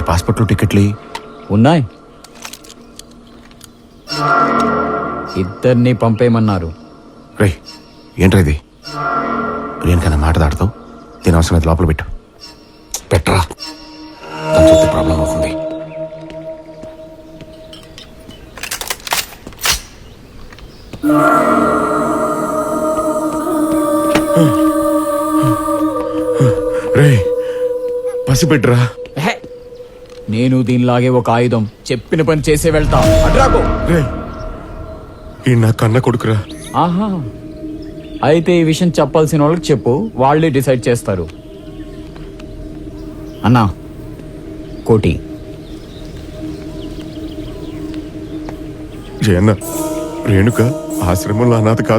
పాస్పోర్ట్లు టికెట్లు ఉన్నాయి, ఇద్దరిని పంపేయమన్నారు. రే ఏంట్రా ఇది? రేణుకన్నా మాట దాడతావు, దీని అవసరం అయితే లోపల పెట్టు. పెట్టరా, తను చూస్తే ప్రాబ్లం అవుతుంది. రే పసిపెట్టరా. ఎహె, నేను దీనిలాగే ఒక ఆయుధం, చెప్పిన పని చేసే వెళ్తా. అడ్రాకో. రే ఈ నా కన్న కొడుకురా. ఆహా, అయితే ఈ విషయం చెప్పాల్సిన వాళ్ళకి చెప్పు, వాళ్ళే డిసైడ్ చేస్తారు. అన్నా కోటి. జయన్న, రేణుక ఆశ్రమంలో అనాథ కాదు.